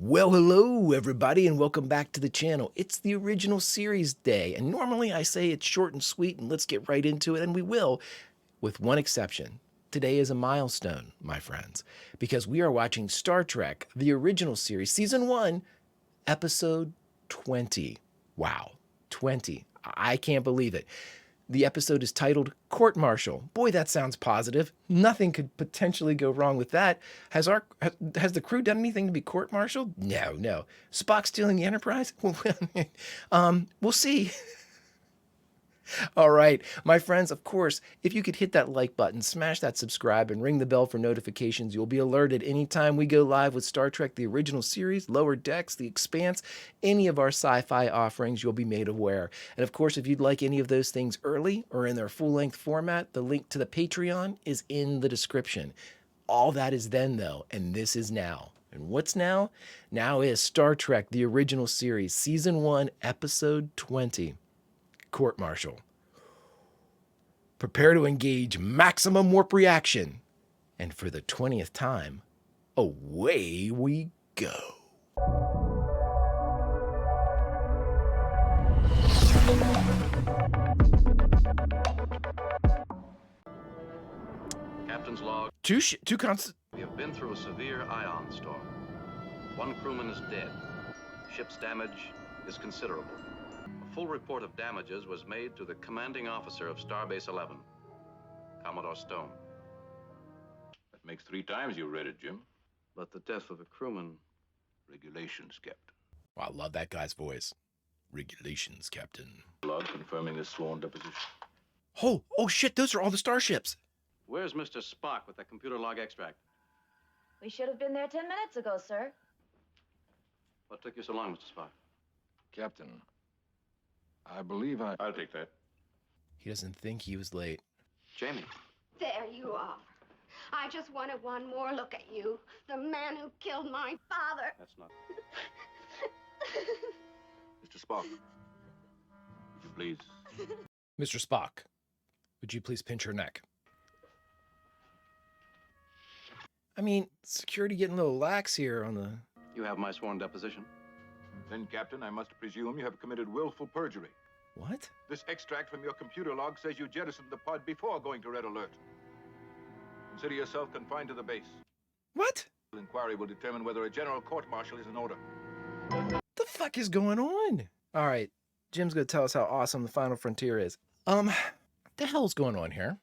Well, hello everybody and welcome back to the channel. It's the original series day, and normally I say it's short and sweet and let's get right into it, and we will, with one exception. Today is a milestone, my friends, because we are watching Star Trek, the original series, Season 1, Episode 20. Wow, 20. I can't believe it. The episode is titled Court Martial. Boy, that sounds positive. Nothing could potentially go wrong with that. Has the crew done anything to be court-martialed? No. Spock stealing the Enterprise? We'll see. All right, my friends, of course, if you could hit that like button, smash that subscribe, and ring the bell for notifications, you'll be alerted anytime we go live with Star Trek, the original series, Lower Decks, The Expanse, any of our sci-fi offerings, you'll be made aware. And of course, if you'd like any of those things early or in their full-length format, the link to the Patreon is in the description. All that is then, though, and this is now. And what's now? Now is Star Trek, the original series, Season 1, Episode 20. Court Martial. Prepare to engage maximum warp reaction. And for the 20th time, away we go. Captain's log. We have been through a severe ion storm. One crewman is dead. Ship's damage is considerable. A full report of damages was made to the commanding officer of Starbase 11, Commodore Stone. That makes 3 times you read it, Jim. But the death of a crewman... Regulations, Captain. Wow, I love that guy's voice. Regulations, Captain. Log confirming this sworn deposition. Oh shit, those are all the starships. Where's Mr. Spock with the computer log extract? We should have been there 10 minutes ago, sir. What took you so long, Mr. Spock? Captain, I believe I'll take that. He doesn't think he was late. Jamie. There you are. I just wanted one more look at you, the man who killed my father. That's not... Mr. Spock, would you please? Mr. Spock, would you please pinch her neck? I mean, security getting a little lax here on the... You have my sworn deposition. Then, Captain, I must presume you have committed willful perjury. What? This extract from your computer log says you jettisoned the pod before going to Red Alert. Consider yourself confined to the base. What? The inquiry will determine whether a general court-martial is in order. The fuck is going on? All right, Jim's gonna tell us how awesome the Final Frontier is. The hell's going on here?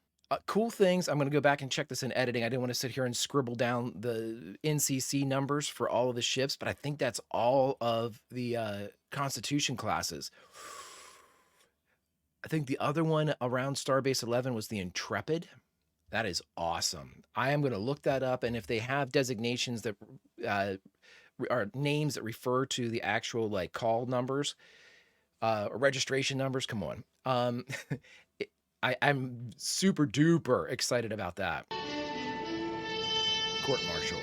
Cool things. I'm gonna go back and check this in editing. I didn't want to sit here and scribble down the NCC numbers for all of the ships, but I think that's all of the Constitution classes. I think the other one around Starbase 11 was the Intrepid. That is awesome. I am going to look that up, and if they have designations that are names that refer to the actual like call numbers or registration numbers, come on. I'm super duper excited about that. Court martial.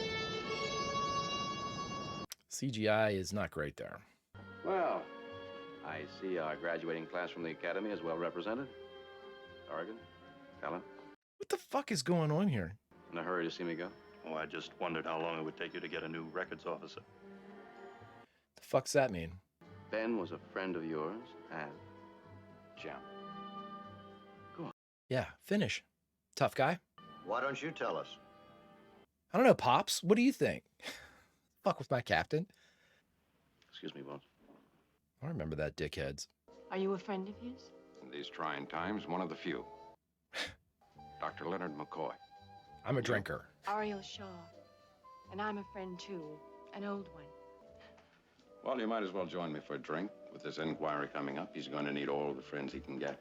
CGI is not great there. Well, I see our graduating class from the Academy is well represented. Oregon, Helen. What the fuck is going on here? In a hurry to see me go? Oh, I just wondered how long it would take you to get a new records officer. The fuck's that mean? Ben was a friend of yours and Jim. Yeah, finish. Tough guy. Why don't you tell us? I don't know, Pops. What do you think? Fuck with my captain. Excuse me, Bones. I remember that, dickheads. Are you a friend of his? in these trying times, one of the few. Dr. Leonard McCoy. I'm a drinker. Ariel Shaw. And I'm a friend, too. An old one. Well, you might as well join me for a drink. With this inquiry coming up, he's going to need all the friends he can get.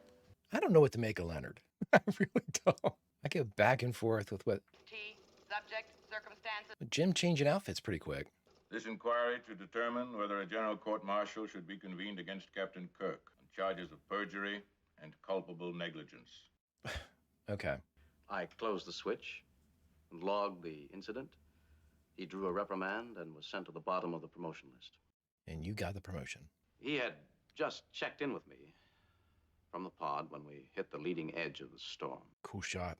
I don't know what to make of Leonard. I really don't. I go back and forth with what... Subject, circumstances. Jim changing outfits pretty quick. This inquiry to determine whether a general court-martial should be convened against Captain Kirk on charges of perjury and culpable negligence. Okay. I closed the switch and logged the incident. He drew a reprimand and was sent to the bottom of the promotion list. And you got the promotion. He had just checked in with me from the pod when we hit the leading edge of the storm. Cool shot.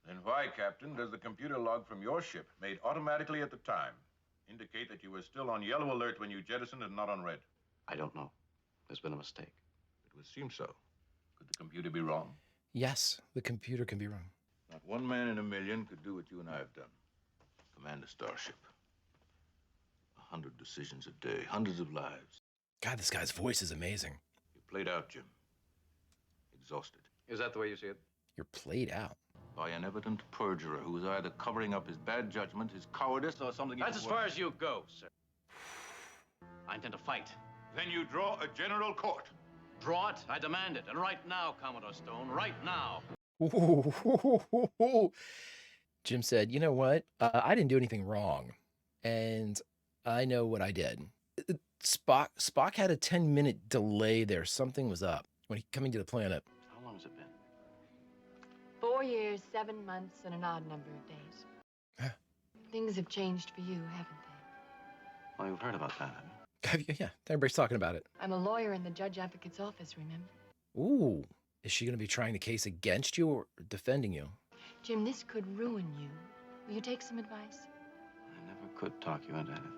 Then why, Captain, does the computer log from your ship, made automatically at the time, indicate that you were still on yellow alert when you jettisoned and not on red. I don't know. There's been a mistake. It would seem so. Could the computer be wrong? Yes, the computer can be wrong. Not one man in a million could do what you and I have done. Command a starship. 100 decisions a day, hundreds of lives. God, this guy's voice is amazing. You played out, Jim. Exhausted. Is that the way you see it? You're played out. By an evident perjurer who was either covering up his bad judgment, his cowardice, or something. That's as far as you go, sir. I intend to fight. Then you draw a general court. Draw it. I demand it. And right now, Commodore Stone, right now. Jim said, you know what? I didn't do anything wrong. And I know what I did. Spock had a 10-minute delay there. Something was up when he coming to the planet. How long has it been? 4 years, 7 months, and an odd number of days. Huh. Things have changed for you, haven't they? Well, you've heard about that, haven't you? Yeah, everybody's talking about it. I'm a lawyer in the judge advocate's office, remember? Ooh, is she going to be trying the case against you or defending you? Jim, this could ruin you. Will you take some advice? I never could talk you into anything.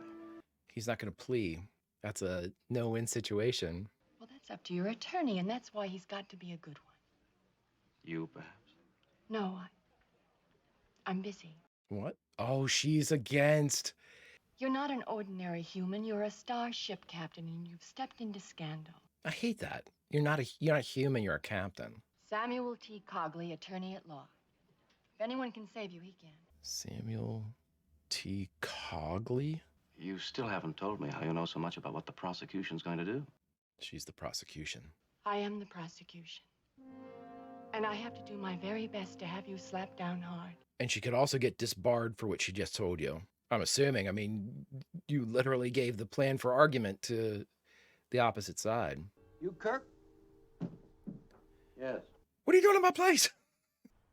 He's not going to plea. That's a no-win situation. Well, that's up to your attorney, and that's why he's got to be a good one. You, perhaps? No, I'm busy. What? Oh, she's against. You're not an ordinary human. You're a starship captain, and you've stepped into scandal. I hate that. You're not human, you're a captain. Samuel T. Cogley, attorney at law. If anyone can save you, he can. Samuel T. Cogley? You still haven't told me how you know so much about what the prosecution's going to do. She's the prosecution. I am the prosecution. And I have to do my very best to have you slapped down hard. And she could also get disbarred for what she just told you. I'm assuming. I mean, you literally gave the plan for argument to the opposite side. You, Kirk? Yes. What are you doing in my place?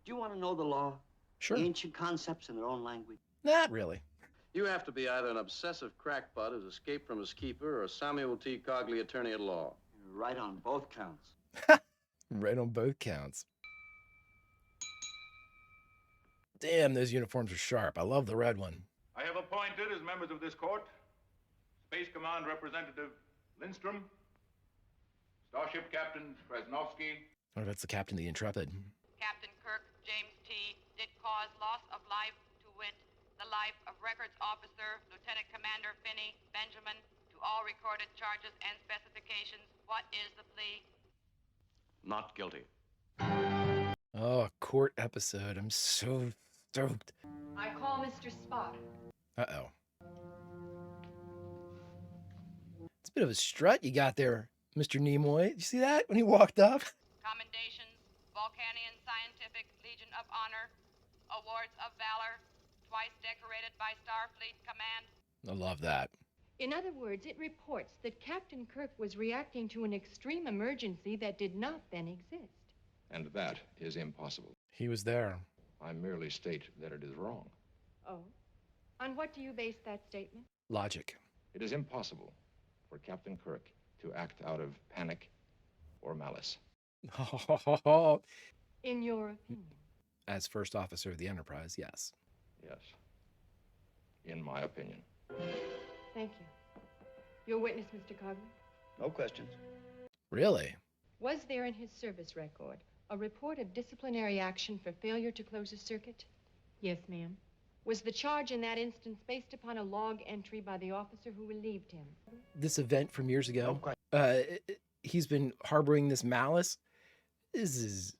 Do you want to know the law? Sure. Ancient concepts in their own language. Not really. You have to be either an obsessive crackpot who's escaped from his keeper or Samuel T. Cogley, attorney at law. You're right on both counts. Right on both counts. Damn, those uniforms are sharp. I love the red one. I have appointed as members of this court Space Command Representative Lindstrom, Starship Captain Krasnovsky. Oh, that's the captain of the Intrepid. Captain Kirk James T. did cause loss of life, to wit, the life of Records Officer Lieutenant Commander Finney Benjamin, to all recorded charges and specifications. What is the plea? Not guilty. Oh, court episode. I'm so stoked. I call Mr. Spock. Uh-oh. It's a bit of a strut you got there, Mr. Nimoy. Did you see that when he walked up? Commendations, Vulcanian Scientific Legion of Honor, Awards of Valor, twice decorated by Starfleet Command. I love that. In other words, it reports that Captain Kirk was reacting to an extreme emergency that did not then exist. And that is impossible. He was there. I merely state that it is wrong. Oh? On what do you base that statement? Logic. It is impossible for Captain Kirk to act out of panic or malice. In your opinion? As first officer of the Enterprise, yes. Yes. In my opinion. Thank you. Your witness, Mr. Cogley? No questions. Really? Was there in his service record a report of disciplinary action for failure to close a circuit? Yes, ma'am. Was the charge in that instance based upon a log entry by the officer who relieved him? This event from years ago, No he's been harboring this malice. This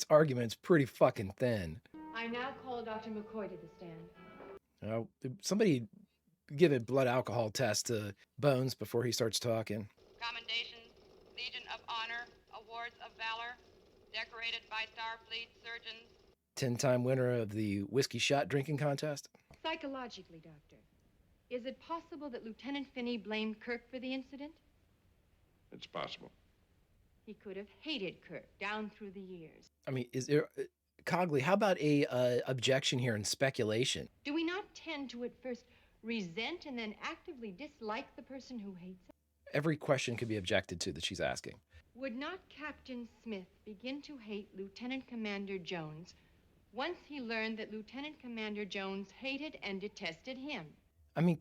argument's pretty fucking thin. I now call Dr. McCoy to the stand. Oh, somebody give a blood alcohol test to Bones before he starts talking. Commendations, Legion of Honor, Awards of Valor, decorated by Starfleet surgeons. 10-time winner of the whiskey shot drinking contest. Psychologically, Doctor, is it possible that Lieutenant Finney blamed Kirk for the incident? It's possible. He could have hated Kirk down through the years. I mean, is there... Cogley, how about a objection here and speculation? Do we not tend to at first resent and then actively dislike the person who hates us? Every question could be objected to that she's asking. Would not Captain Smith begin to hate Lieutenant Commander Jones once he learned that Lieutenant Commander Jones hated and detested him? I mean,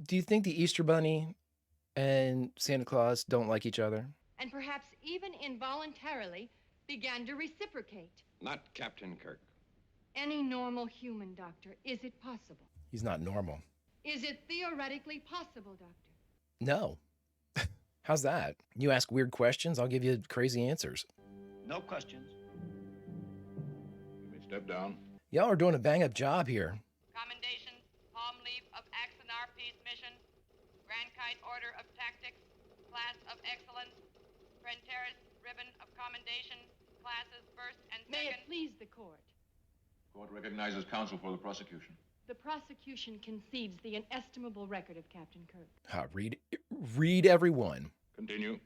do you think the Easter Bunny and Santa Claus don't like each other? And perhaps even involuntarily began to reciprocate. Not Captain Kirk. Any normal human, Doctor, is it possible? He's not normal. Is it theoretically possible, Doctor? No. How's that? You ask weird questions, I'll give you crazy answers. No questions. You may step down. Y'all are doing a bang-up job here. Commendations, palm leaf of Axonar Peace Mission, Grand Kite Order of Tactics, Class of Excellence, Prentaris Ribbon of Commendation, Classes First and May Second. it please the court. Court recognizes counsel for the prosecution. The prosecution conceives the inestimable record of Captain Kirk. Read everyone. Continue.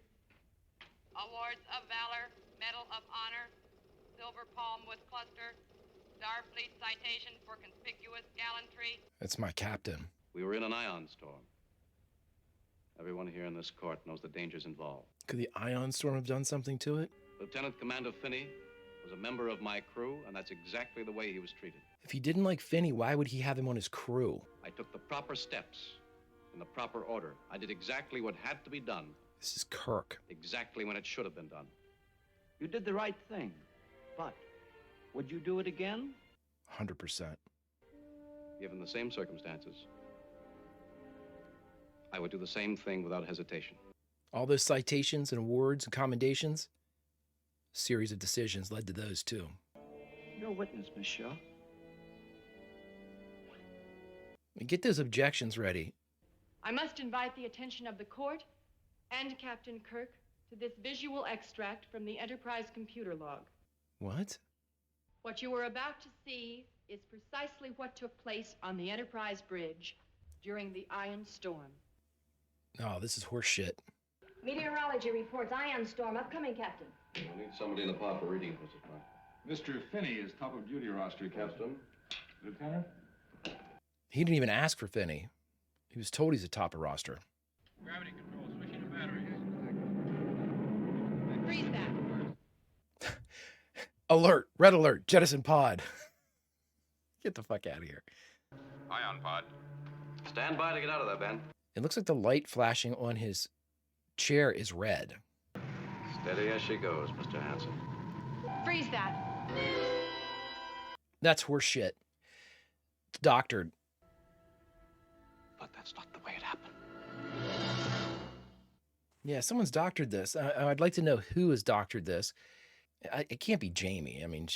Awards of Valor, Medal of Honor, Silver Palm with Cluster, Starfleet Citation for Conspicuous Gallantry. That's my captain. We were in an ion storm. Everyone here in this court knows the dangers involved. Could the ion storm have done something to it? Lieutenant Commander Finney was a member of my crew, and that's exactly the way he was treated. If he didn't like Finney, why would he have him on his crew? I took the proper steps in the proper order. I did exactly what had to be done, This is Kirk. exactly when it should have been done. You did the right thing. But would you do it again? 100%. Given the same circumstances, I would do the same thing without hesitation. All those citations and awards and commendations, a series of decisions led to those too. You're a witness, Miss Shaw. And get those objections ready. I must invite the attention of the court and Captain Kirk to this visual extract from the Enterprise computer log. What? What you are about to see is precisely what took place on the Enterprise bridge during the ion storm. Oh, this is horse shit. Meteorology reports ion storm upcoming, Captain. I need somebody in the pod for reading, Mrs. Park. Mr. Finney is top of duty roster, Captain. Lieutenant? He didn't even ask for Finney. He was told he's a top of roster. Gravity control, switching to batteries. Freeze that. Alert! Red alert! Jettison pod. Get the fuck out of here. Ion pod. Stand by to get out of there, Ben. It looks like the light flashing on his chair is red. Steady as she goes, Mr. Hanson. Freeze that. That's horse shit. It's doctored. But that's not the way it happened. Yeah, someone's doctored this. I'd like to know who has doctored this. It can't be Jamie. I mean,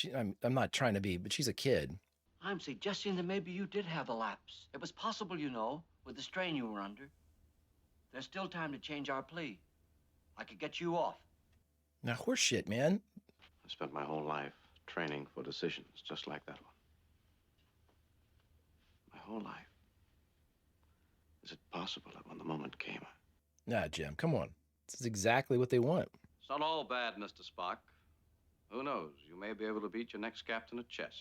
I'm not trying to be, but she's a kid. I'm suggesting that maybe you did have a lapse. It was possible, you know, with the strain you were under. There's still time to change our plea. I could get you off. Now, horse shit, man. I spent my whole life training for decisions just like that one. My whole life. Is it possible that when the moment came... Nah, Jim, come on. This is exactly what they want. It's not all bad, Mr. Spock. Who knows? You may be able to beat your next captain at chess.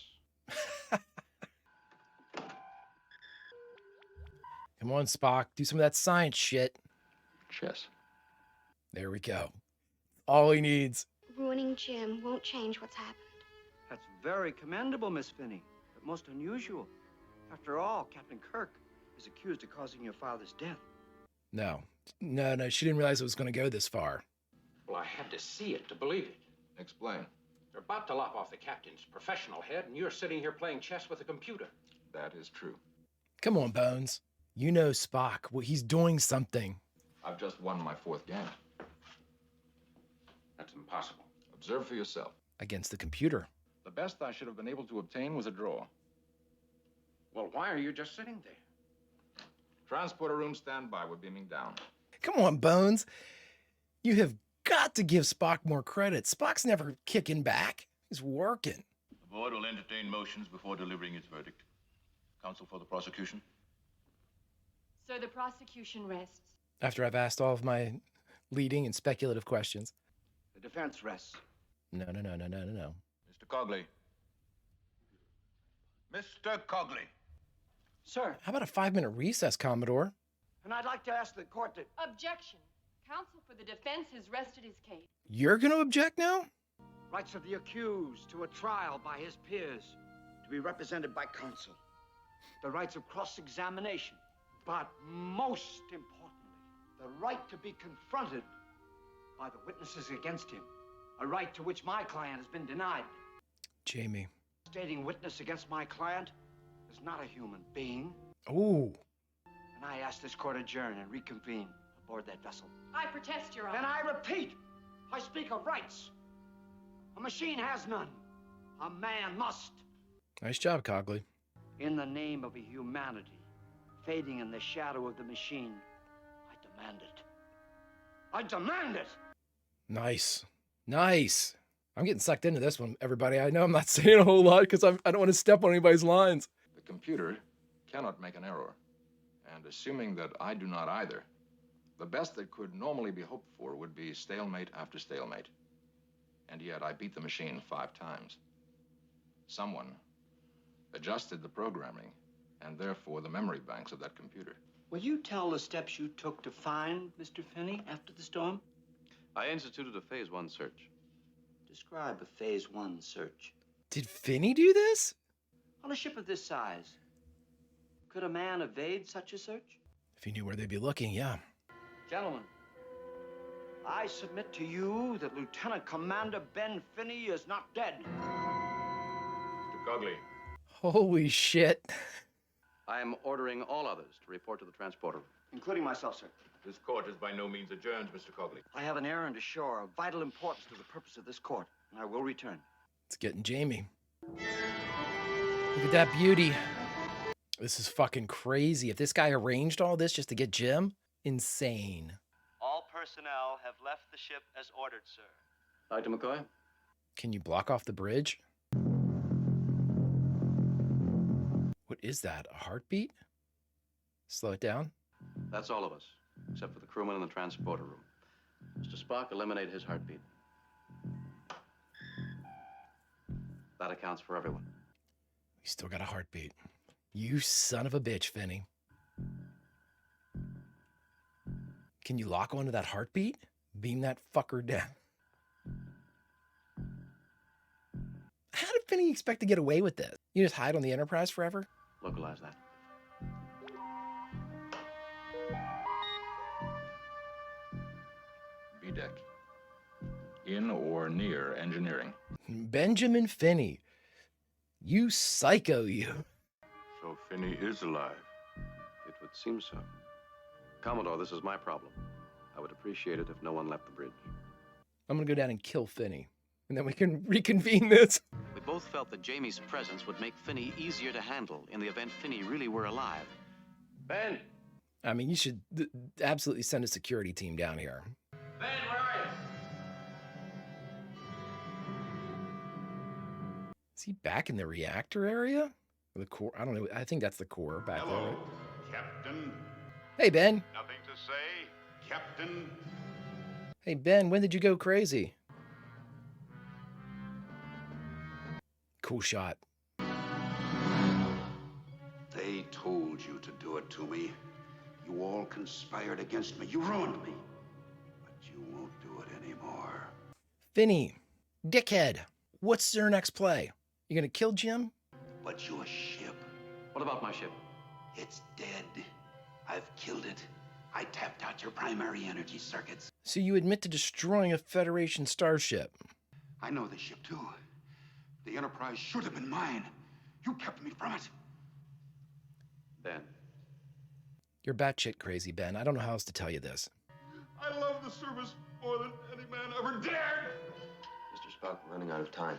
Come on, Spock. Do some of that science shit. Chess. There we go. All he needs. Ruining Jim won't change what's happened. That's very commendable, Miss Finney, but most unusual. After all, Captain Kirk is accused of causing your father's death. No. She didn't realize it was going to go this far. Well, I had to see it to believe it. Explain. They're about to lop off the captain's professional head, and you're sitting here playing chess with a computer. That is true. Come on, Bones. You know Spock. Well, he's doing something. I've just won my 4th game. That's impossible. Observe for yourself. Against the computer. The best I should have been able to obtain was a draw. Well, why are you just sitting there? Transporter room standby. We're beaming down. Come on, Bones. You have got to give Spock more credit. Spock's never kicking back. He's working. The board will entertain motions before delivering its verdict. Counsel for the prosecution? So the prosecution rests. After I've asked all of my leading and speculative questions. The defense rests. No. Mr. Cogley. Mr. Cogley. Sir, How about a 5-minute recess, Commodore? and I'd like to ask the court to... Objection. Counsel for the defense has rested his case. You're going to object now? Rights of the accused to a trial by his peers, to be represented by counsel. the rights of cross-examination, but most importantly, the right to be confronted by the witnesses against him, a right to which my client has been denied. Jamie. Stating witness against my client is not a human being. Ooh. And I ask this court adjourn and reconvene aboard that vessel. I protest, Your Honor. And I repeat, I speak of rights. A machine has none. A man must. Nice job, Cogley. In the name of a humanity fading in the shadow of the machine, I demand it. I demand it! Nice. Nice. I'm getting sucked into this one, everybody. I know I'm not saying a whole lot because I don't want to step on anybody's lines. The computer cannot make an error. And assuming that I do not either, the best that could normally be hoped for would be stalemate after stalemate. And yet I beat the machine 5 times. Someone adjusted the programming and therefore the memory banks of that computer. Will you tell the steps you took to find Mr. Finney after the storm? I instituted a Phase 1 search. Describe a Phase 1 search. Did Finney do this? On a ship of this size, could a man evade such a search? If he knew where they'd be looking, yeah. Gentlemen, I submit to you that Lieutenant Commander Ben Finney is not dead. Mr. Cogley. Holy shit. I am ordering all others to report to the transporter room. Including myself, sir. This court is by no means adjourned, Mr. Cogley. I have an errand ashore of vital importance to the purpose of this court, and I will return. It's getting Jamie. Look at that beauty. This is fucking crazy. If this guy arranged all this just to get Jim, insane. All personnel have left the ship as ordered, sir. Dr. McCoy? Can you block off the bridge? What is that? A heartbeat? Slow it down. That's all of us, except for the crewman in the transporter room. Mr. Spock, eliminate his heartbeat. That accounts for everyone. We still got a heartbeat. You son of a bitch, Finney. Can you lock onto that heartbeat? Beam that fucker down. How did Finney expect to get away with this? You just hide on the Enterprise forever? Localize that. B-deck. In or near engineering. Benjamin Finney. You psycho, you. So Finney is alive. It would seem so. Commodore, this is my problem. I would appreciate it if no one left the bridge. I'm gonna go down and kill Finney, and then we can reconvene this. We both felt that Jamie's presence would make Finney easier to handle in the event Finney really were alive. Ben! I mean, you should absolutely send a security team down here. Ben, where are you? Is he back in the reactor area? Or the core? I don't know. I think that's the core back there. Right? Captain. Hey, Ben. Nothing to say, Captain. Hey, Ben, when did you go crazy? Cool shot. They told you to do it to me. You all conspired against me. You ruined me. But you won't do it anymore. Finney, dickhead, what's their next play? You gonna kill Jim? But your ship, What about my ship? it's dead. I've killed it. I tapped out your primary energy circuits. So you admit to destroying a Federation starship? I know the ship, too. The Enterprise should have been mine. You kept me from it. Ben. You're batshit crazy, Ben. I don't know how else to tell you this. I love the service more than any man ever dared. Mr. Spock, we're running out of time.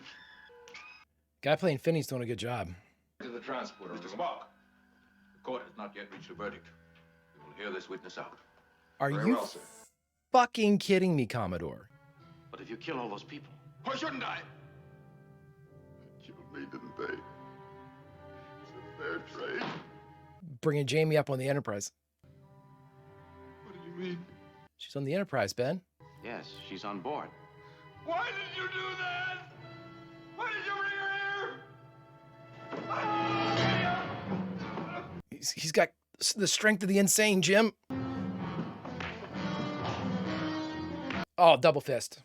Guy playing Finney's doing a good job. To the transporter. Mr. Spock, the court has not yet reached a verdict. We will hear this witness out. Are Very you well, sir. fucking kidding me, Commodore? But if you kill all those people... Why shouldn't I? They killed me, didn't they? It's a fair trade. Bringing Jamie up on the Enterprise. What do you mean? She's on the Enterprise, Ben. Yes, she's on board. Why did you do that? Why did you bring her here? He's got the strength of the insane, Jim. Oh, double fist.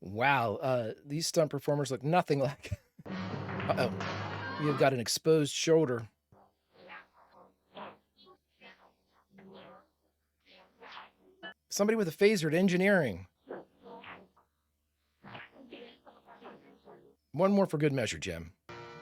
Wow, these stunt performers look nothing like. Uh-oh, you've got an exposed shoulder. Somebody with a phaser at engineering. One more for good measure, Jim.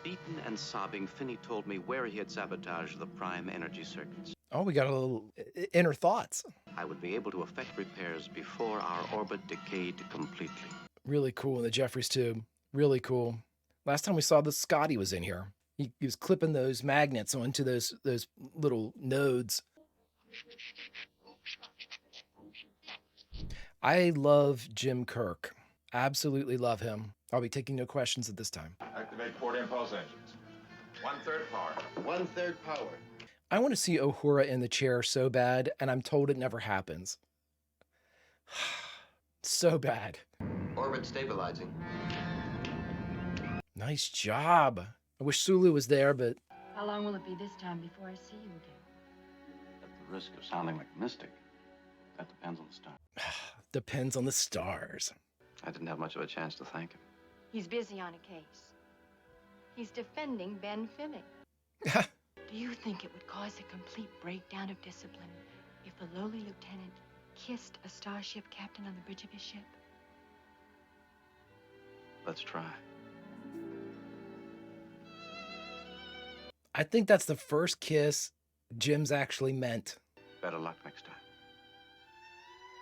Beaten and sobbing, Finney told me where he had sabotaged the prime energy circuits. Oh, we got a little inner thoughts. I would be able to effect repairs before our orbit decayed completely. Really cool in the Jeffries tube. Really cool. Last time we saw this, Scotty was in here. He was clipping those magnets onto those little nodes. I love Jim Kirk. Absolutely love him. I'll be taking no questions at this time. Activate port impulse engines. 1/3 power. 1/3 power. I want to see Uhura in the chair so bad, and I'm told it never happens. So bad. Orbit stabilizing. Nice job. I wish Sulu was there, but... How long will it be this time before I see you again? At the risk of sounding like a mystic, that depends on the star. Depends on the stars. I didn't have much of a chance to thank him. He's busy on a case. He's defending Ben Finney. Do you think it would cause a complete breakdown of discipline if the lowly lieutenant kissed a starship captain on the bridge of his ship? Let's try. I think that's the first kiss Jim's actually meant. Better luck next time.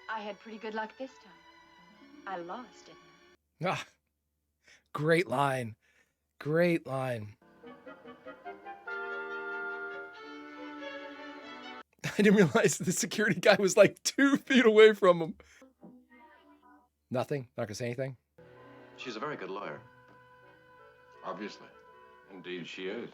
I had pretty good luck this time. I lost, didn't I? Ah, great line. Great line. I didn't realize the security guy was like 2 feet away from him. Nothing? Not gonna say anything? She's a very good lawyer. Obviously. Indeed, she is.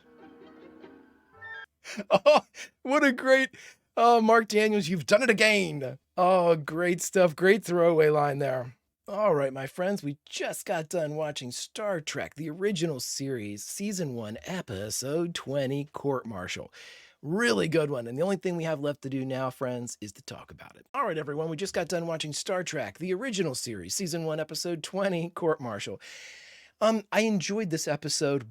Oh, what a great... Oh, Mark Daniels, you've done it again. Oh, great stuff. Great throwaway line there. All right, my friends, we just got done watching Star Trek, the original series, Season 1, Episode 20, Court Martial. Really good one. And the only thing we have left to do now, friends, is to talk about it. All right, everyone, we just got done watching Star Trek, the original series, Season 1, Episode 20, Court Martial. I enjoyed this episode,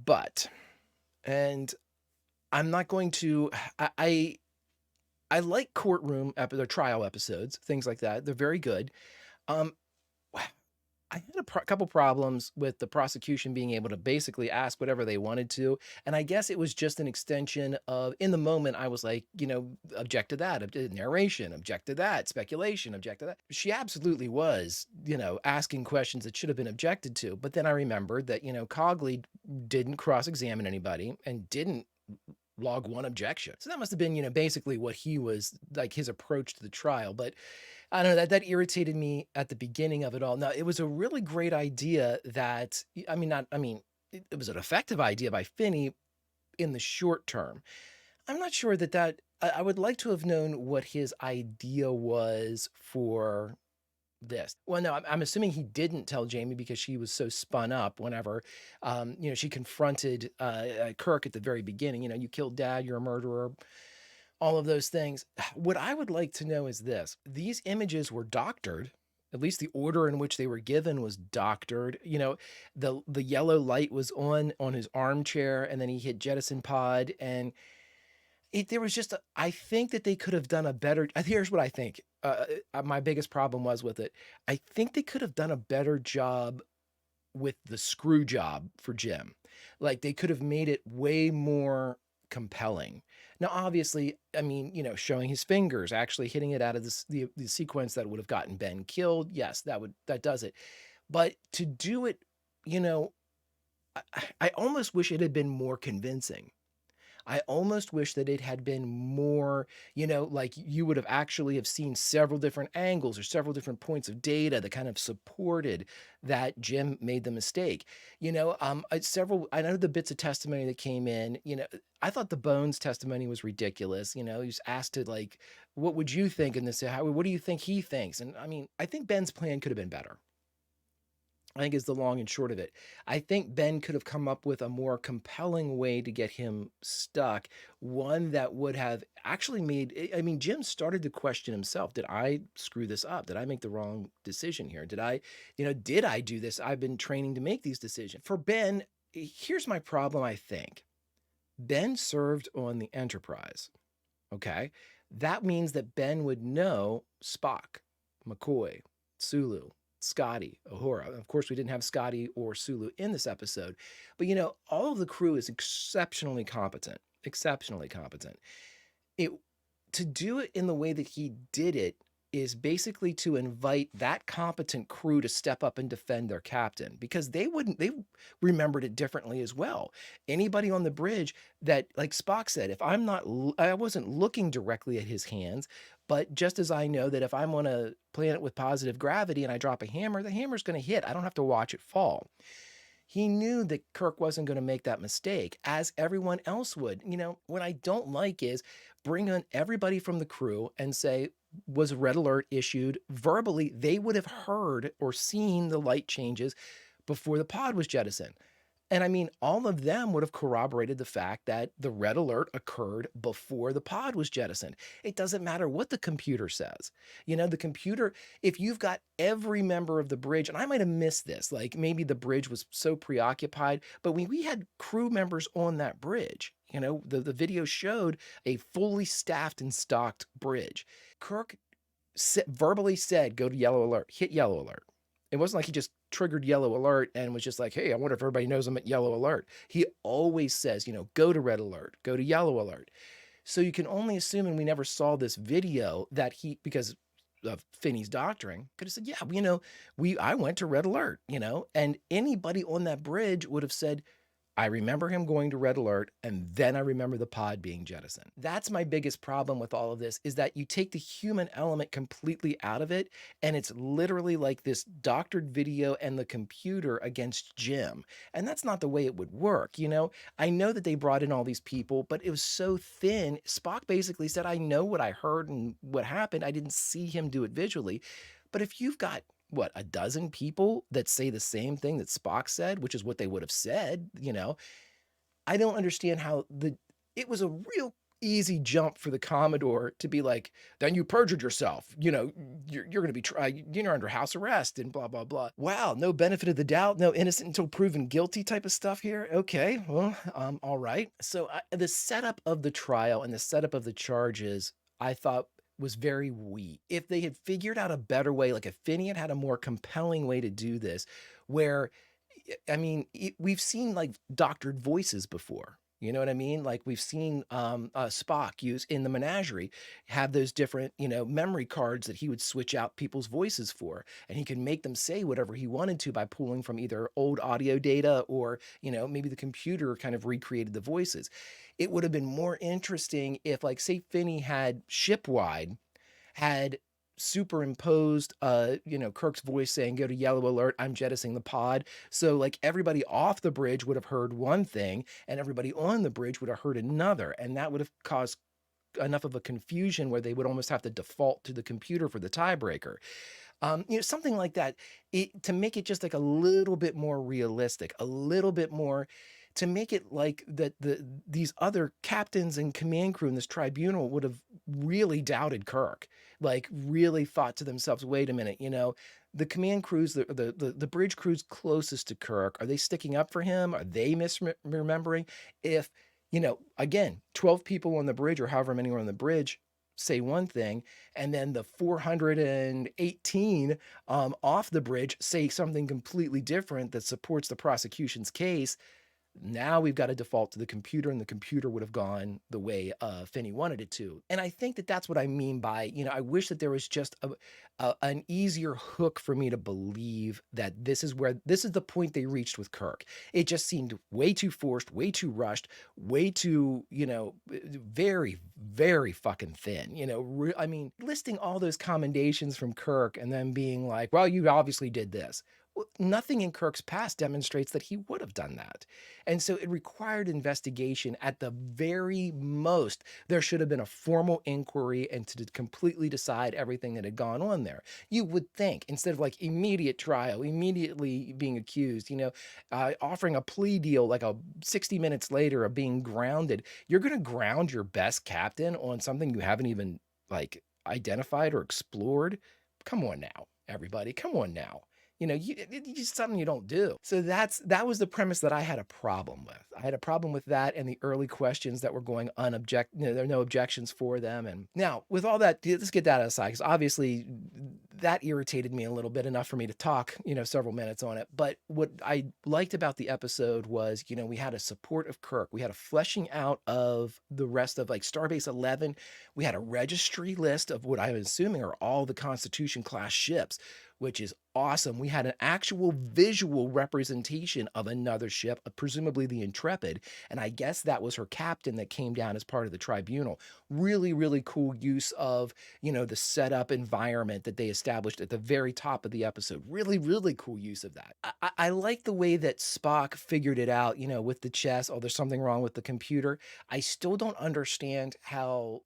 and I'm not going to... I like courtroom trial episodes, things like that. They're very good. I had a couple problems with the prosecution being able to basically ask whatever they wanted to. And I guess it was just an extension of, in the moment, I was like, object to that, narration, object to that, speculation, object to that. She absolutely was, asking questions that should have been objected to. But then I remembered that, Cogley didn't cross-examine anybody and didn't log one objection. So that must have been, basically what he was, like his approach to the trial. But I don't know, that irritated me at the beginning of it all. Now, it was a really great idea that, it was an effective idea by Finney in the short term. I'm not sure I would like to have known what his idea was for this. Well, no, I'm assuming he didn't tell Jamie because she was so spun up whenever, she confronted Kirk at the very beginning. You killed Dad, you're a murderer. All of those things. What I would like to know is this. These images were doctored. At least the order in which they were given was doctored. The yellow light was on his armchair, and then he hit jettison pod, and there was just I think that they could have done a better... Here's what I think. My biggest problem was with it. I think they could have done a better job with the screw job for Jim. Like, they could have made it way more compelling. Now, obviously, showing his fingers, actually hitting it out of the sequence that would have gotten Ben killed. Yes, that does it. But to do it, I almost wish it had been more convincing. I almost wish that it had been more, like you would have actually have seen several different angles or several different points of data that kind of supported that Jim made the mistake. I know the bits of testimony that came in, I thought the Bones testimony was ridiculous. He was asked to what would you think in this? What do you think he thinks? And I think Ben's plan could have been better. I think is the long and short of it. I think Ben could have come up with a more compelling way to get him stuck, one that would have actually made, I mean, Jim started to question himself. Did I screw this up? Did I make the wrong decision here? Did I do this? I've been training to make these decisions. For Ben, here's my problem, I think. Ben served on the Enterprise, okay? That means that Ben would know Spock, McCoy, Sulu, Scotty, Uhura. Of course, we didn't have Scotty or Sulu in this episode, but all of the crew is exceptionally competent, exceptionally competent. It to do it in the way that he did it is basically to invite that competent crew to step up and defend their captain, because they remembered it differently as well. Anybody on the bridge that, like Spock said, if I wasn't looking directly at his hands, but just as I know that if I'm on a planet with positive gravity and I drop a hammer, the hammer's going to hit. I don't have to watch it fall. He knew that Kirk wasn't going to make that mistake, as everyone else would. What I don't like is bring on everybody from the crew and say, was a red alert issued verbally? They would have heard or seen the light changes before the pod was jettisoned. And I mean, all of them would have corroborated the fact that the red alert occurred before the pod was jettisoned. It doesn't matter what the computer says. The computer, if you've got every member of the bridge, and I might have missed this, like maybe the bridge was so preoccupied, but we had crew members on that bridge. The video showed a fully staffed and stocked bridge. Kirk verbally said, go to yellow alert, hit yellow alert. It wasn't like he just triggered yellow alert and was just like, hey, I wonder if everybody knows I'm at yellow alert. He always says, go to red alert, go to yellow alert. So you can only assume, and we never saw this video, that because of Finney's doctoring, could have said, yeah, I went to red alert, and anybody on that bridge would have said, I remember him going to red alert, and then I remember the pod being jettisoned. That's my biggest problem with all of this, is that you take the human element completely out of it, and it's literally like this doctored video and the computer against Jim. And that's not the way it would work, I know that they brought in all these people, but it was so thin. Spock basically said, I know what I heard and what happened. I didn't see him do it visually. But if you've got a dozen people that say the same thing that Spock said, which is what they would have said, I don't understand how it was a real easy jump for the Commodore to be like, then you perjured yourself, you're going to be you're under house arrest and blah, blah, blah. Wow. No benefit of the doubt, no innocent until proven guilty type of stuff here. Okay. Well, all right. So the setup of the trial and the setup of the charges, I thought, was very weak. If they had figured out a better way, like if Finney had a more compelling way to do this, where, I mean, we've seen like doctored voices before. You know what I mean? Like we've seen Spock use in the Menagerie, have those different, memory cards that he would switch out people's voices for. And he could make them say whatever he wanted to by pulling from either old audio data or, maybe the computer kind of recreated the voices. It would have been more interesting if, like, say Finney had shipwide, had superimposed Kirk's voice saying, go to yellow alert, I'm jettisoning the pod. So like everybody off the bridge would have heard one thing and everybody on the bridge would have heard another, and that would have caused enough of a confusion where they would almost have to default to the computer for the tiebreaker. Something like that, to make it just like a little bit more realistic, a little bit more, to make it like that these other captains and command crew in this tribunal would have really doubted Kirk, like really thought to themselves, wait a minute, the command crews, the bridge crews closest to Kirk, are they sticking up for him? Are they misremembering? If, again, 12 people on the bridge or however many are on the bridge say one thing, and then the 418 off the bridge say something completely different that supports the prosecution's case, now we've got to default to the computer, and the computer would have gone the way Finney wanted it to. And I think that that's what I mean by, I wish that there was just an easier hook for me to believe that this is the point they reached with Kirk. It just seemed way too forced, way too rushed, way too, very, very fucking thin. I mean, listing all those commendations from Kirk and then being like, well, you obviously did this. Well, nothing in Kirk's past demonstrates that he would have done that. And so it required investigation at the very most. There should have been a formal inquiry and to completely decide everything that had gone on there. You would think, instead of like immediate trial, immediately being accused, offering a plea deal like a 60 minutes later of being grounded, you're going to ground your best captain on something you haven't even like identified or explored. Come on now, everybody. Come on now. It's just something you don't do. So that was the premise that I had a problem with. I had a problem with that and the early questions that were going there are no objections for them. And now with all that, let's get that aside, because obviously that irritated me a little bit, enough for me to talk, several minutes on it. But what I liked about the episode was, we had a support of Kirk. We had a fleshing out of the rest of like Starbase 11. We had a registry list of what I'm assuming are all the Constitution class ships, which is awesome. We had an actual visual representation of another ship, presumably the Intrepid, and I guess that was her captain that came down as part of the tribunal. Really, really cool use of, the setup environment that they established at the very top of the episode. Really, really cool use of that. I like the way that Spock figured it out, with the chess. Oh, there's something wrong with the computer. I still don't understand how,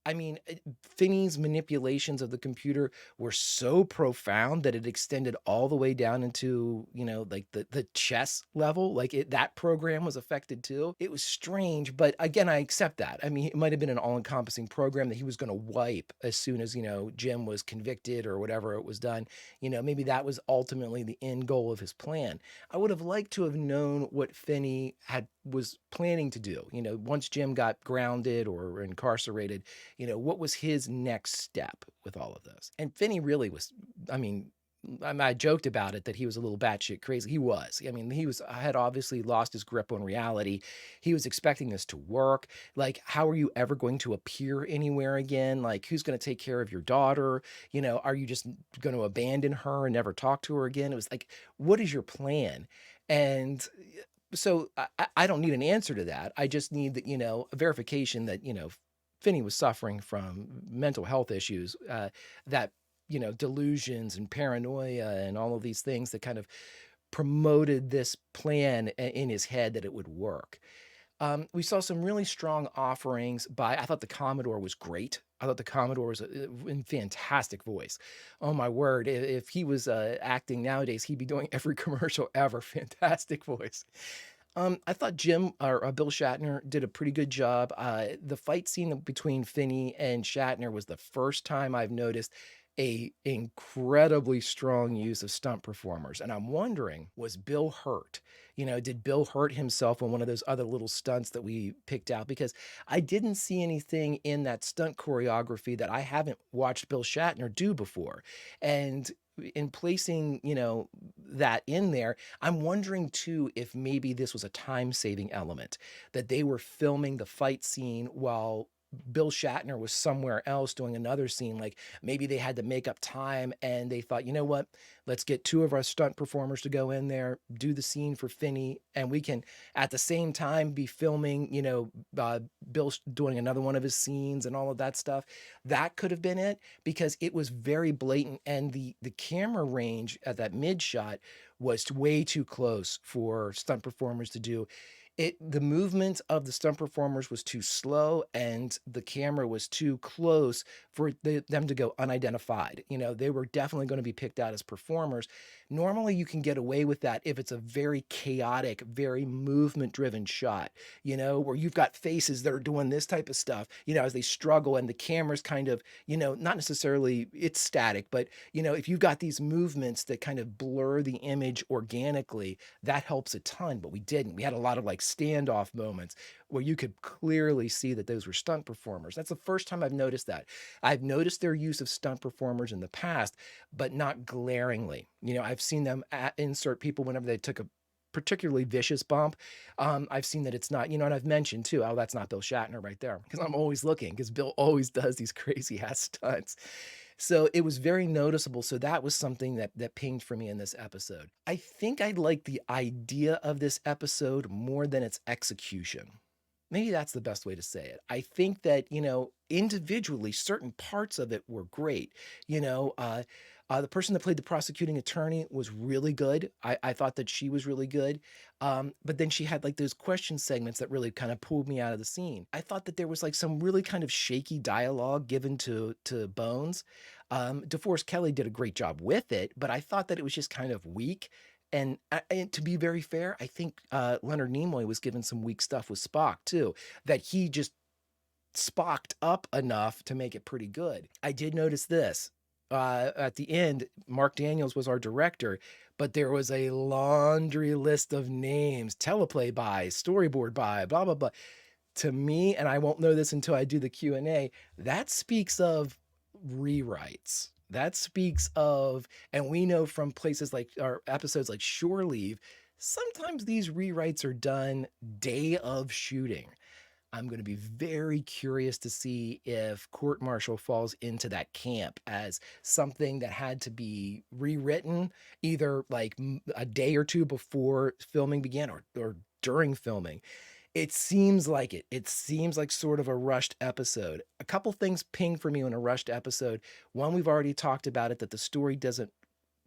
Finney's manipulations of the computer were so profound that it extended all the way down into, like the chess level. Like that program was affected too. It was strange, but again, I accept that. It might have been an all-encompassing program that he was going to wipe as soon as, Jim was convicted or whatever it was done. Maybe that was ultimately the end goal of his plan. I would have liked to have known what Finney was planning to do. Once Jim got grounded or incarcerated, what was his next step with all of this? And Finney really was, I joked about it that he was a little batshit crazy. He was. Had obviously lost his grip on reality. He was expecting this to work. Like, how are you ever going to appear anywhere again? Like, who's going to take care of your daughter? Are you just going to abandon her and never talk to her again? It was like, what is your plan? And so I don't need an answer to that. I just need that, a verification that, Finney was suffering from mental health issues, that delusions and paranoia and all of these things that kind of promoted this plan in his head that it would work. We saw some really strong offerings I thought the Commodore was great. I thought the Commodore was in fantastic voice. Oh my word. If he was acting nowadays, he'd be doing every commercial ever. Fantastic voice. I thought Bill Shatner did a pretty good job. The fight scene between Finney and Shatner was the first time I've noticed a incredibly strong use of stunt performers. And I'm wondering, was Bill hurt? Did Bill hurt himself on one of those other little stunts that we picked out? Because I didn't see anything in that stunt choreography that I haven't watched Bill Shatner do before. And in placing, that in there, I'm wondering too if maybe this was a time-saving element, that they were filming the fight scene while Bill Shatner was somewhere else doing another scene. Like maybe they had to make up time and they thought, you know what, let's get two of our stunt performers to go in there, do the scene for Finney, and we can at the same time be filming, Bill doing another one of his scenes and all of that stuff. That could have been it, because it was very blatant, and the camera range at that mid shot was way too close for stunt performers to do. The movement of the stunt performers was too slow, and the camera was too close for them to go unidentified. They were definitely going to be picked out as performers. Normally you can get away with that if it's a very chaotic, very movement driven shot, where you've got faces that are doing this type of stuff, as they struggle, and the camera's kind of, not necessarily it's static, but if you've got these movements that kind of blur the image organically, that helps a ton. But we didn't. We had a lot of like standoff moments where you could clearly see that those were stunt performers. That's the first time I've noticed that. I've noticed their use of stunt performers in the past, but not glaringly. I've seen them insert people whenever they took a particularly vicious bump. I've seen that it's not, and I've mentioned too, oh, that's not Bill Shatner right there, because I'm always looking, because Bill always does these crazy ass stunts. So it was very noticeable. So that was something that pinged for me in this episode. I think I like the idea of this episode more than its execution. Maybe that's the best way to say it. I think that, individually, certain parts of it were great. The person that played the prosecuting attorney was really good. I thought that she was really good. But then she had like those question segments that really kind of pulled me out of the scene. I thought that there was like some really kind of shaky dialogue given to Bones. DeForest Kelley did a great job with it, but I thought that it was just kind of weak. And to be very fair, I think Leonard Nimoy was given some weak stuff with Spock too, that he just Spocked up enough to make it pretty good. I did notice this. At the end, Mark Daniels was our director, but there was a laundry list of names, teleplay by, storyboard by, blah, blah, blah. To me, and I won't know this until I do the Q&A, that speaks of rewrites. That speaks of, and we know from places like our episodes like Shore Leave, sometimes these rewrites are done day of shooting. I'm going to be very curious to see if Court Martial falls into that camp as something that had to be rewritten either like a day or two before filming began or during filming. It seems like it. It seems like sort of a rushed episode. A couple things ping for me in a rushed episode. One, we've already talked about it, that the story doesn't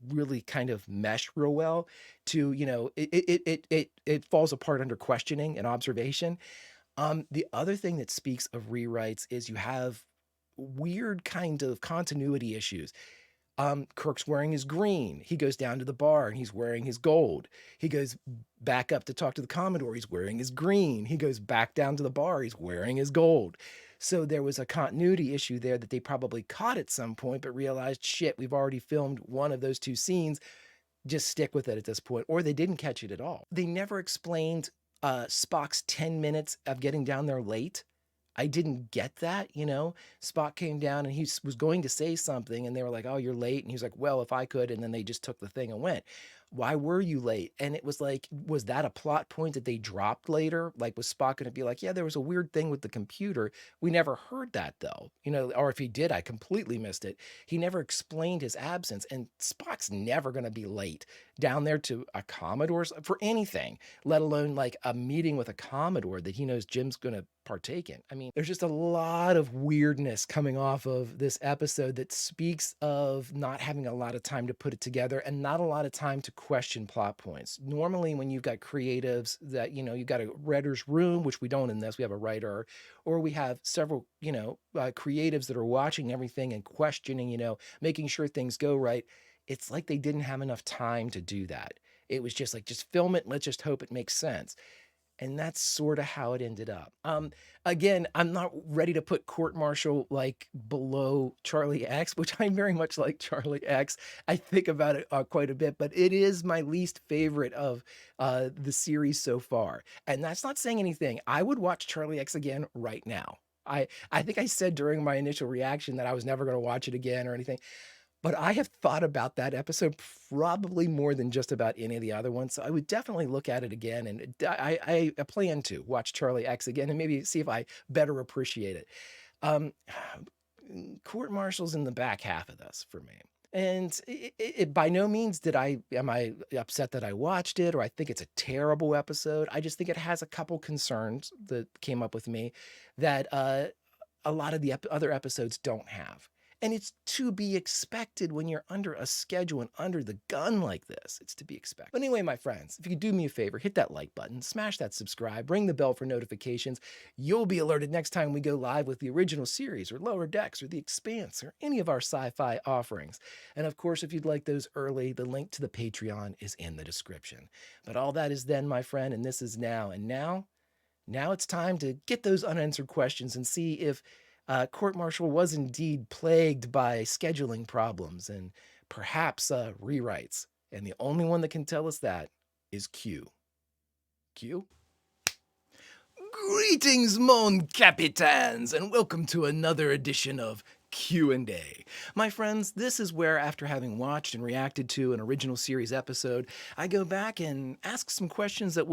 really kind of mesh real well to, it falls apart under questioning and observation. The other thing that speaks of rewrites is you have weird kind of continuity issues. Kirk's wearing his green. He goes down to the bar and he's wearing his gold. He goes back up to talk to the Commodore. He's wearing his green. He goes back down to the bar. He's wearing his gold. So there was a continuity issue there that they probably caught at some point, but realized, shit, we've already filmed one of those two scenes. Just stick with it at this point. Or they didn't catch it at all. They never explained Spock's 10 minutes of getting down there late. I didn't get that, Spock came down and he was going to say something and they were like, oh, you're late. And he was like, well, if I could. And then they just took the thing and went. Why were you late? And it was like, was that a plot point that they dropped later? Like, was Spock going to be like, yeah, there was a weird thing with the computer. We never heard that though, or if he did, I completely missed it. He never explained his absence, and Spock's never going to be late down there to a Commodore's for anything, let alone like a meeting with a Commodore that he knows Jim's going to partake in. I mean, there's just a lot of weirdness coming off of this episode that speaks of not having a lot of time to put it together and not a lot of time to question plot points. Normally, when you've got creatives that, you've got a writer's room, which we don't in this, we have a writer, or we have several, creatives that are watching everything and questioning, making sure things go right. It's like they didn't have enough time to do that. It was just like, just film it. Let's just hope it makes sense. And that's sort of how it ended up. Again, I'm not ready to put Court Martial like below Charlie X, which I very much like Charlie X. I think about it quite a bit, but it is my least favorite of the series so far. And that's not saying anything. I would watch Charlie X again right now. I think I said during my initial reaction that I was never going to watch it again or anything. But I have thought about that episode probably more than just about any of the other ones. So I would definitely look at it again. And I plan to watch Charlie X again and maybe see if I better appreciate it. Court Martial's in the back half of this for me. And it by no means am I upset that I watched it or I think it's a terrible episode. I just think it has a couple concerns that came up with me that a lot of the other episodes don't have. And it's to be expected when you're under a schedule and under the gun like this. It's to be expected. But anyway, my friends, if you could do me a favor, hit that like button, smash that subscribe, ring the bell for notifications. You'll be alerted next time we go live with the original series or Lower Decks or The Expanse or any of our sci-fi offerings. And of course, if you'd like those early, the link to the Patreon is in the description. But all that is then, my friend, and this is now. And now it's time to get those unanswered questions and see if Court Martial was indeed plagued by scheduling problems and perhaps rewrites. And the only one that can tell us that is Q. Q? Greetings, mon capitans, and welcome to another edition of Q&A. My friends, this is where, after having watched and reacted to an original series episode, I go back and ask some questions that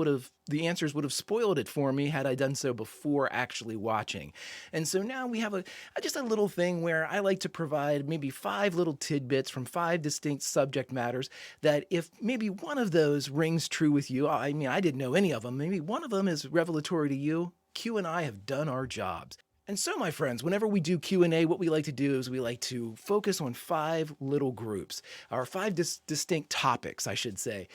the answers would have spoiled it for me had I done so before actually watching. And so now we have just a little thing where I like to provide maybe 5 little tidbits from 5 distinct subject matters that if maybe one of those rings true with you, I mean, I didn't know any of them, maybe one of them is revelatory to you, Q and I have done our jobs. And so, my friends, whenever we do Q&A, what we like to do is we like to focus on 5 little groups, or 5 distinct topics, I should say.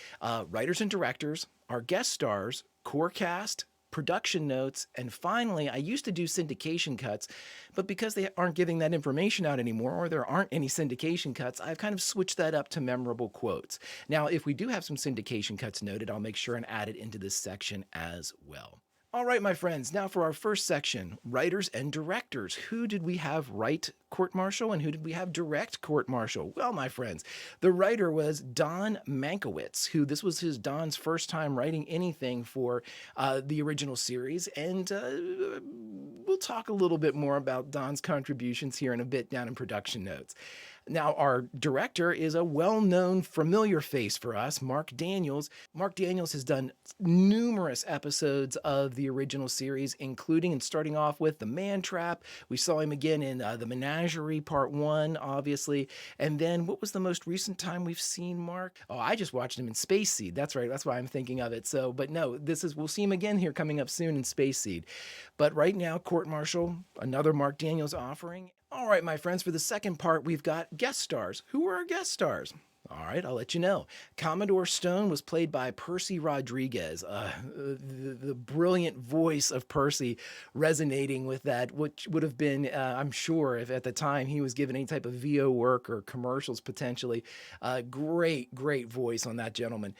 Writers and directors, our guest stars, core cast, production notes, and finally, I used to do syndication cuts, but because they aren't giving that information out anymore, or there aren't any syndication cuts, I've kind of switched that up to memorable quotes. Now, if we do have some syndication cuts noted, I'll make sure and add it into this section as well. All right, my friends, now for our first section, writers and directors. Who did we have write court-martial and who did we have direct court-martial? Well, my friends, the writer was Don Mankiewicz, who this was Don's first time writing anything for the original series, and we'll talk a little bit more about Don's contributions here in a bit down in production notes. Now, our director is a well-known, familiar face for us, Mark Daniels. Mark Daniels has done numerous episodes of the original series, including and starting off with The Man Trap. We saw him again in The Menagerie Part 1, obviously. And then, what was the most recent time we've seen Mark? Oh, I just watched him in Space Seed. That's right. That's why I'm thinking of it. So, but no, we'll see him again here coming up soon in Space Seed. But right now, Court Martial, another Mark Daniels offering. All right, my friends, for the second part, we've got guest stars. Who are our guest stars? All right, I'll let you know. Commodore Stone was played by Percy Rodriguez, the brilliant voice of Percy resonating with that, which would have been, I'm sure, if at the time he was given any type of VO work or commercials potentially. Great voice on that gentleman.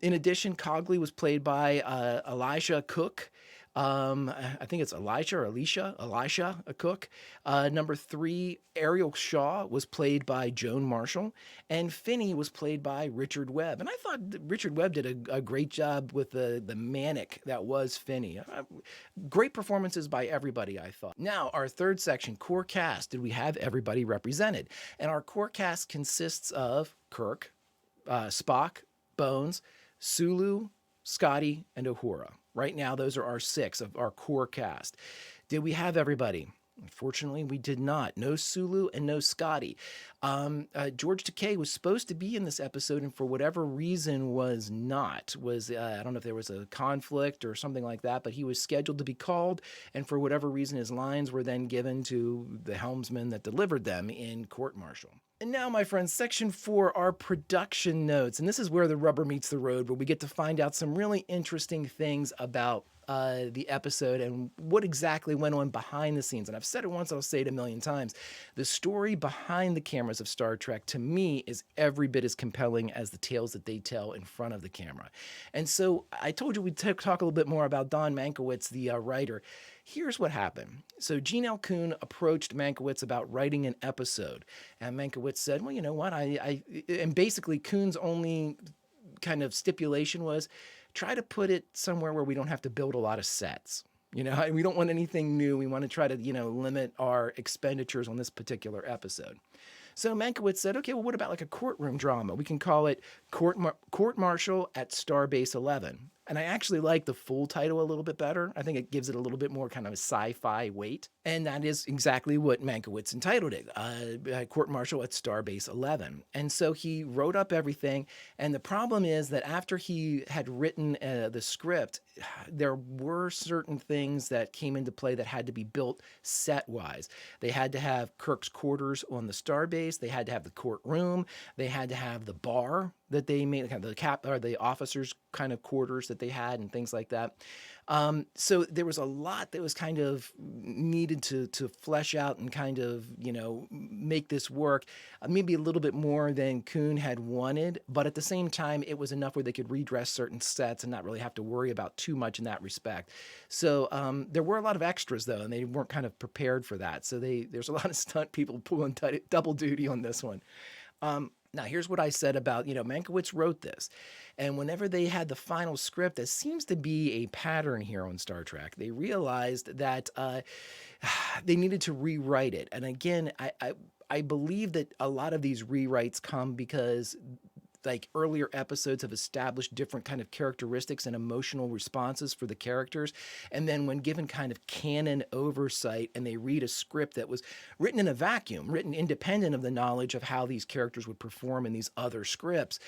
In addition, Cogley was played by Elisha Cook. I think it's Elisha Cook. Number 3, Ariel Shaw was played by Joan Marshall, and Finney was played by Richard Webb. And I thought that Richard Webb did a great job with the manic that was Finney. Great performances by everybody, I thought. Now, our third section, core cast. Did we have everybody represented? And our core cast consists of Kirk, Spock, Bones, Sulu, Scotty, and Uhura. Right now, those are our 6 of our core cast. Did we have everybody? Unfortunately, we did not. No Sulu and no Scotty. George Takei was supposed to be in this episode and for whatever reason was not. I don't know if there was a conflict or something like that, but he was scheduled to be called, and for whatever reason, his lines were then given to the helmsman that delivered them in court-martial. And now, my friends, section 4, our production notes. And this is where the rubber meets the road, where we get to find out some really interesting things about the episode and what exactly went on behind the scenes. And I've said it once, I'll say it a million times. The story behind the cameras of Star Trek, to me, is every bit as compelling as the tales that they tell in front of the camera. And so I told you we'd talk a little bit more about Don Mankiewicz, the writer. Here's what happened. So Gene L. Kuhn approached Mankiewicz about writing an episode. And Mankiewicz said, well, you know what? And basically Kuhn's only kind of stipulation was, try to put it somewhere where we don't have to build a lot of sets. We don't want anything new. We want to try to, limit our expenditures on this particular episode. So Mankiewicz said, okay, well, what about like a courtroom drama? We can call it Court Martial at Starbase 11. And I actually like the full title a little bit better. I think it gives it a little bit more kind of a sci-fi weight. And that is exactly what Mankiewicz entitled it, Court Martial at Starbase 11. And so he wrote up everything. And the problem is that after he had written the script, there were certain things that came into play that had to be built set-wise. They had to have Kirk's quarters on the starbase. They had to have the courtroom. They had to have the bar that they made, kind of the officers' kind of quarters that they had and things like that. So there was a lot that was kind of needed to flesh out and kind of, make this work. Maybe a little bit more than Kuhn had wanted, but at the same time, it was enough where they could redress certain sets and not really have to worry about too much in that respect. So there were a lot of extras, though, and they weren't kind of prepared for that. So there's a lot of stunt people pulling double duty on this one. Now, here's what I said about, Mankiewicz wrote this. And whenever they had the final script, there seems to be a pattern here on Star Trek. They realized that they needed to rewrite it. And again, I believe that a lot of these rewrites come because like earlier episodes have established different kind of characteristics and emotional responses for the characters. And then when given kind of canon oversight and they read a script that was written in a vacuum, written independent of the knowledge of how these characters would perform in these other scripts,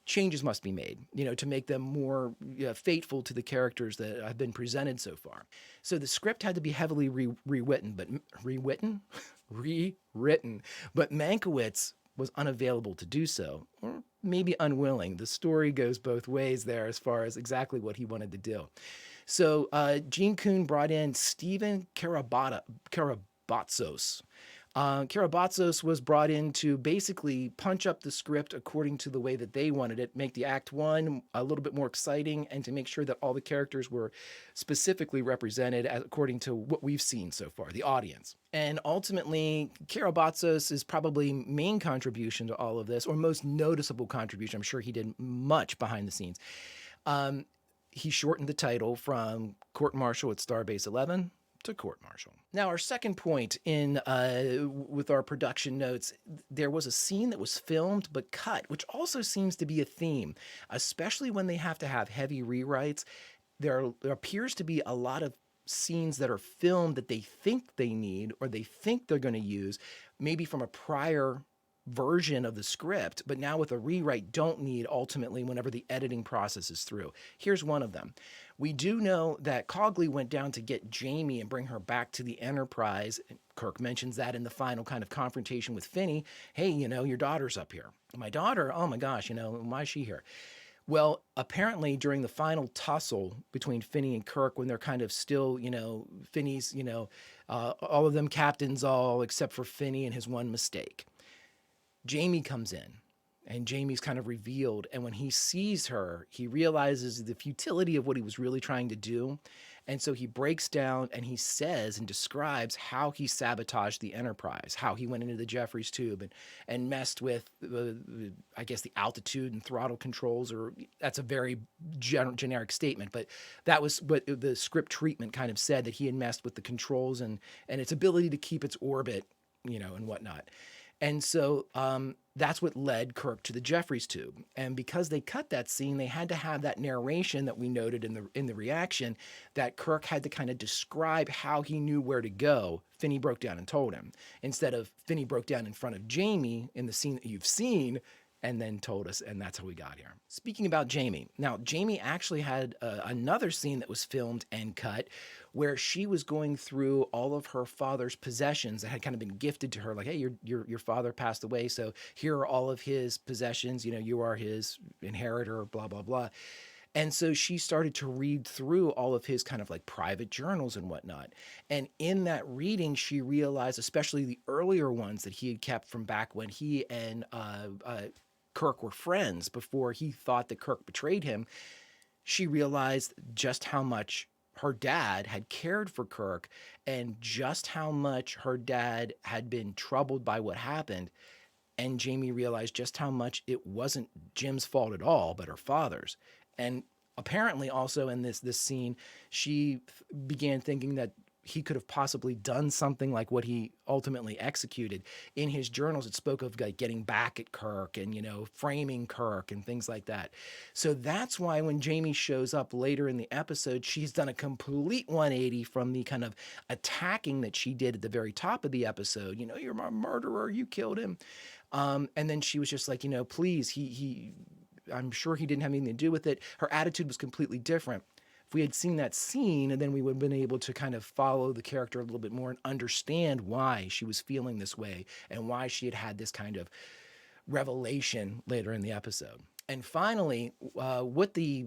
changes must be made, to make them more faithful to the characters that have been presented so far. So the script had to be heavily rewritten, but rewritten. But Mankiewicz was unavailable to do so, or maybe unwilling. The story goes both ways there as far as exactly what he wanted to do. So Gene Coon brought in Stephen Karabatsos. Karabatsos was brought in to basically punch up the script according to the way that they wanted it, make the Act 1 a little bit more exciting, and to make sure that all the characters were specifically represented according to what we've seen so far, the audience. And ultimately, Karabatsos' probably main contribution to all of this, or most noticeable contribution, I'm sure he did much behind the scenes, he shortened the title from Court Martial at Starbase 11 to Court Martial. Now, our second point in with our production notes, there was a scene that was filmed but cut, which also seems to be a theme, especially when they have to have heavy rewrites. There appears to be a lot of scenes that are filmed that they think they need or they think they're going to use, maybe from a prior version of the script, but now with a rewrite don't need ultimately whenever the editing process is through. Here's one of them. We do know that Cogley went down to get Jamie and bring her back to the Enterprise. Kirk mentions that in the final kind of confrontation with Finney. Hey, your daughter's up here. My daughter? Oh my gosh, why is she here? Well, apparently during the final tussle between Finney and Kirk, when they're kind of still, Finney's, all of them captains all except for Finney and his one mistake. Jamie comes in and Jamie's kind of revealed. And when he sees her, he realizes the futility of what he was really trying to do. And so he breaks down and he says and describes how he sabotaged the Enterprise, how he went into the Jeffries tube and messed with, I guess, the altitude and throttle controls, or that's a very generic statement, but that was what the script treatment kind of said, that he had messed with the controls and its ability to keep its orbit, and whatnot. And so that's what led Kirk to the Jeffries tube. And because they cut that scene, they had to have that narration that we noted in the reaction, that Kirk had to kind of describe how he knew where to go. Finney broke down and told him, instead of Finney broke down in front of Jamie in the scene that you've seen and then told us, and that's how we got here. Speaking about Jamie, now Jamie actually had another scene that was filmed and cut where she was going through all of her father's possessions that had kind of been gifted to her, like, hey, your father passed away, so here are all of his possessions, you are his inheritor, blah, blah, blah. And so she started to read through all of his kind of like private journals and whatnot. And in that reading, she realized, especially the earlier ones that he had kept from back when he and Kirk were friends, before he thought that Kirk betrayed him, she realized just how much her dad had cared for Kirk and just how much her dad had been troubled by what happened. And Jamie realized just how much it wasn't Jim's fault at all, but her father's. And apparently also in this scene, she began thinking that he could have possibly done something like what he ultimately executed. In his journals, it spoke of like getting back at Kirk and, framing Kirk and things like that. So that's why when Jamie shows up later in the episode, she's done a complete 180 from the kind of attacking that she did at the very top of the episode. You're my murderer, you killed him. And then she was just like, please, I'm sure he didn't have anything to do with it. Her attitude was completely different. If we had seen that scene, and then we would have been able to kind of follow the character a little bit more and understand why she was feeling this way and why she had this kind of revelation later in the episode. And finally, what the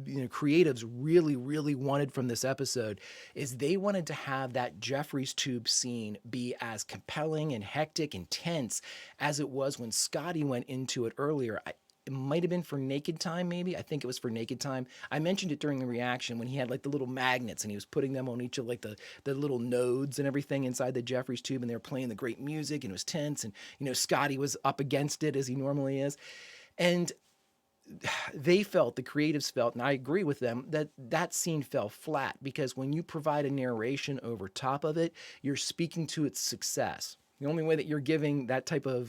creatives really, really wanted from this episode is they wanted to have that Jeffries tube scene be as compelling and hectic and tense as it was when Scotty went into it earlier. It might have been for Naked Time, maybe. I think it was for Naked Time. I mentioned it during the reaction when he had like the little magnets and he was putting them on each of like the little nodes and everything inside the Jeffries tube, and they were playing the great music and it was tense, and Scotty was up against it as he normally is. And they felt, the creatives felt, and I agree with them, that scene fell flat because when you provide a narration over top of it, you're speaking to its success. The only way that you're giving that type of,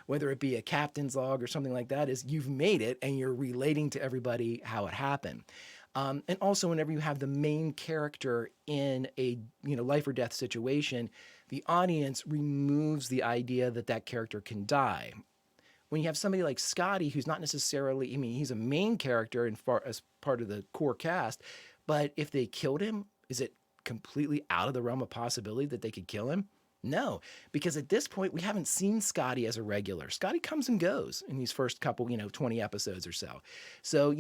whether it be a captain's log or something like that, is you've made it and you're relating to everybody how it happened. And also, whenever you have the main character in a life or death situation, the audience removes the idea that that character can die. when you have somebody like Scotty, who's not necessarily, I mean, he's a main character as part of the core cast, but if they killed him, is it completely out of the realm of possibility that they could kill him? No, because at this point, we haven't seen Scotty as a regular. Scotty comes and goes in these first couple, 20 episodes or so. So,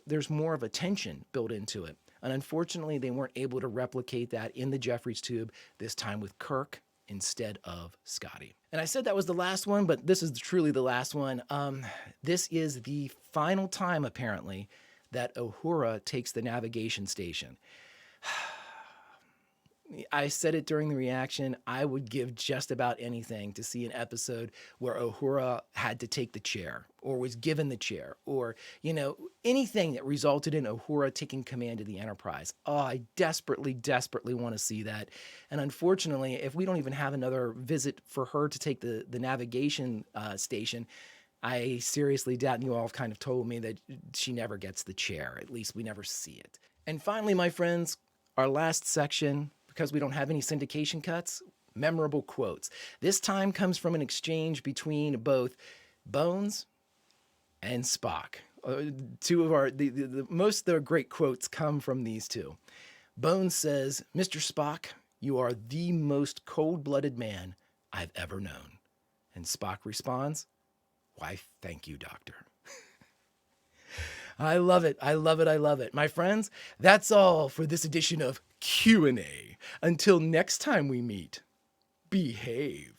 there's more of a tension built into it. And unfortunately, they weren't able to replicate that in the Jeffries tube, this time with Kirk instead of Scotty. And I said that was the last one, but this is truly the last one. This is the final time, apparently, that Uhura takes the navigation station. I said it during the reaction, I would give just about anything to see an episode where Uhura had to take the chair or was given the chair or, anything that resulted in Uhura taking command of the Enterprise. Oh, I desperately, desperately want to see that. And unfortunately, if we don't even have another visit for her to take the navigation station, I seriously doubt, and you all have kind of told me that she never gets the chair. At least we never see it. And finally, my friends, our last section, because we don't have any syndication cuts, memorable quotes. This time comes from an exchange between both Bones and Spock. Two of the most of the great quotes come from these two. Bones says, "Mr. Spock, you are the most cold-blooded man I've ever known." And Spock responds, "Why, thank you, Doctor." I love it. I love it. I love it. My friends, that's all for this edition of Q&A. Until next time we meet, behave.